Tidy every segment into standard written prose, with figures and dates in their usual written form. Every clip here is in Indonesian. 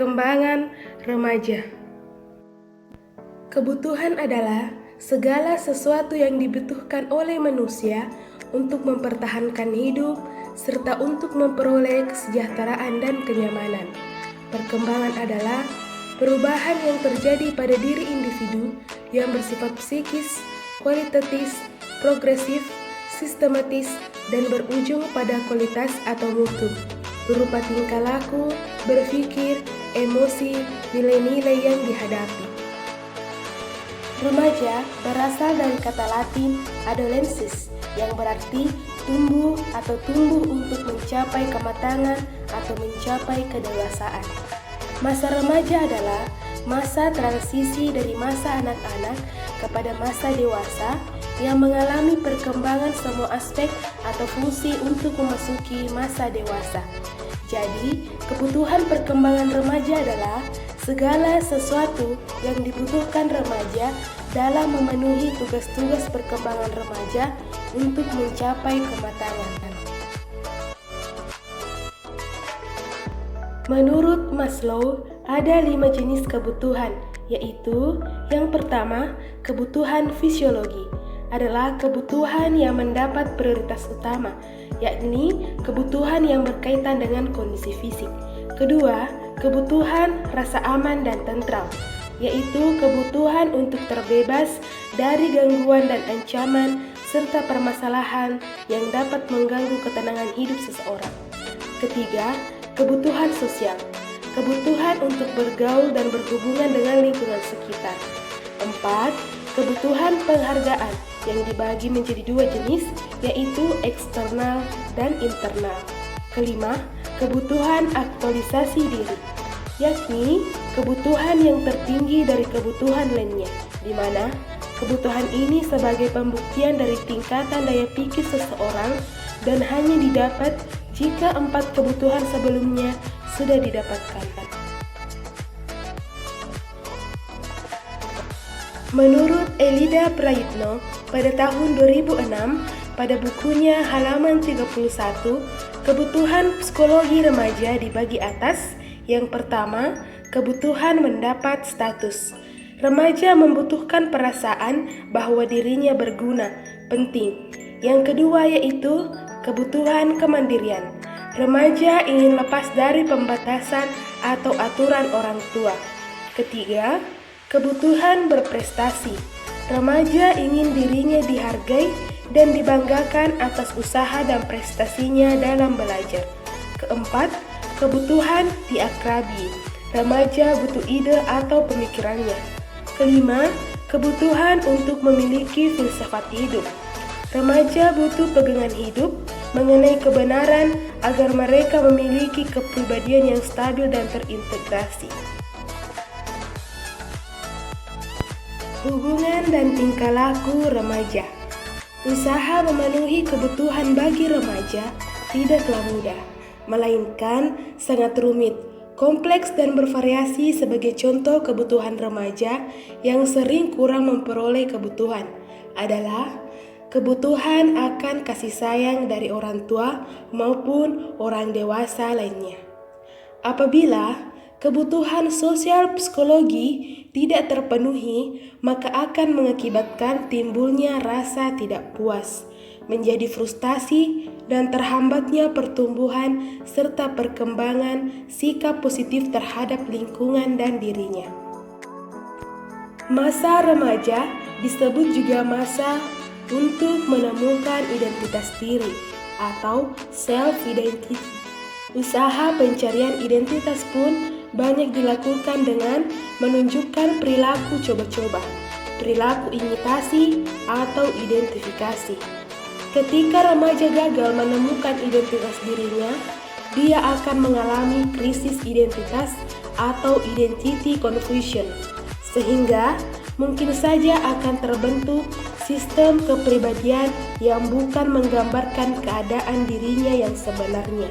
perkembangan remaja. Kebutuhan adalah segala sesuatu yang dibutuhkan oleh manusia untuk mempertahankan hidup serta untuk memperoleh kesejahteraan dan kenyamanan. Perkembangan adalah perubahan yang terjadi pada diri individu yang bersifat psikis, kualitatif, progresif, sistematis, dan berujung pada kualitas atau mutu, berupa tingkah laku, berpikir, emosi, nilai-nilai yang dihadapi. Remaja berasal dari kata Latin adolescens yang berarti tumbuh atau tumbuh untuk mencapai kematangan atau mencapai kedewasaan. Masa remaja adalah masa transisi dari masa anak-anak kepada masa dewasa yang mengalami perkembangan semua aspek atau fungsi untuk memasuki masa dewasa. Jadi, kebutuhan perkembangan remaja adalah segala sesuatu yang dibutuhkan remaja dalam memenuhi tugas-tugas perkembangan remaja untuk mencapai kematangan. Menurut Maslow, ada 5 jenis kebutuhan, yaitu yang pertama, kebutuhan fisiologi adalah kebutuhan yang mendapat prioritas utama, yakni kebutuhan yang berkaitan dengan kondisi fisik. Kedua, kebutuhan rasa aman dan tentram, yaitu kebutuhan untuk terbebas dari gangguan dan ancaman serta permasalahan yang dapat mengganggu ketenangan hidup seseorang. Ketiga, kebutuhan sosial, kebutuhan untuk bergaul dan berhubungan dengan lingkungan sekitar. Empat, kebutuhan penghargaan yang dibagi menjadi 2 jenis, yaitu eksternal dan internal. Kelima, kebutuhan aktualisasi diri, yakni kebutuhan yang tertinggi dari kebutuhan lainnya, di mana kebutuhan ini sebagai pembuktian dari tingkatan daya pikir seseorang dan hanya didapat jika 4 kebutuhan sebelumnya sudah didapatkan. Menurut Elida Prayitno, pada tahun 2006, pada bukunya halaman 31, kebutuhan psikologi remaja dibagi atas. Yang pertama, kebutuhan mendapat status. Remaja membutuhkan perasaan bahwa dirinya berguna, penting. Yang kedua yaitu kebutuhan kemandirian. Remaja ingin lepas dari pembatasan atau aturan orang tua. Ketiga, kebutuhan berprestasi. Remaja ingin dirinya dihargai dan dibanggakan atas usaha dan prestasinya dalam belajar. Keempat, kebutuhan diakrabi. Remaja butuh ide atau pemikirannya. Kelima, kebutuhan untuk memiliki filsafat hidup. Remaja butuh pegangan hidup mengenai kebenaran agar mereka memiliki kepribadian yang stabil dan terintegrasi. Hubungan dan tingkah laku remaja. Usaha memenuhi kebutuhan bagi remaja tidaklah mudah, melainkan sangat rumit, kompleks dan bervariasi. Sebagai contoh kebutuhan remaja yang sering kurang memperoleh kebutuhan adalah kebutuhan akan kasih sayang dari orang tua maupun orang dewasa lainnya. Apabila kebutuhan sosial psikologi tidak terpenuhi, maka akan mengakibatkan timbulnya rasa tidak puas, menjadi frustasi, dan terhambatnya pertumbuhan serta perkembangan sikap positif terhadap lingkungan dan dirinya. Masa remaja disebut juga masa untuk menemukan identitas diri atau self-identity. Usaha pencarian identitas pun banyak dilakukan dengan menunjukkan perilaku coba-coba, perilaku imitasi, atau identifikasi. Ketika remaja gagal menemukan identitas dirinya, dia akan mengalami krisis identitas atau identity confusion, sehingga mungkin saja akan terbentuk sistem kepribadian yang bukan menggambarkan keadaan dirinya yang sebenarnya.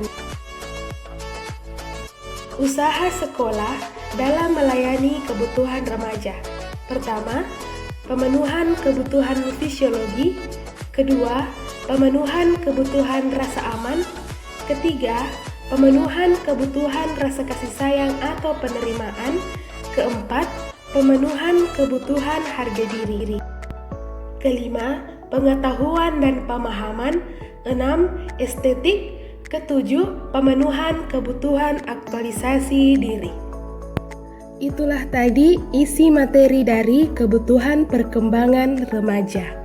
Usaha sekolah dalam melayani kebutuhan remaja. Pertama, pemenuhan kebutuhan fisiologi. Kedua, pemenuhan kebutuhan rasa aman. Ketiga, pemenuhan kebutuhan rasa kasih sayang atau penerimaan. Keempat, pemenuhan kebutuhan harga diri. Kelima, pengetahuan dan pemahaman. 6, estetik. Ketujuh, pemenuhan kebutuhan aktualisasi diri. Itulah tadi isi materi dari kebutuhan perkembangan remaja.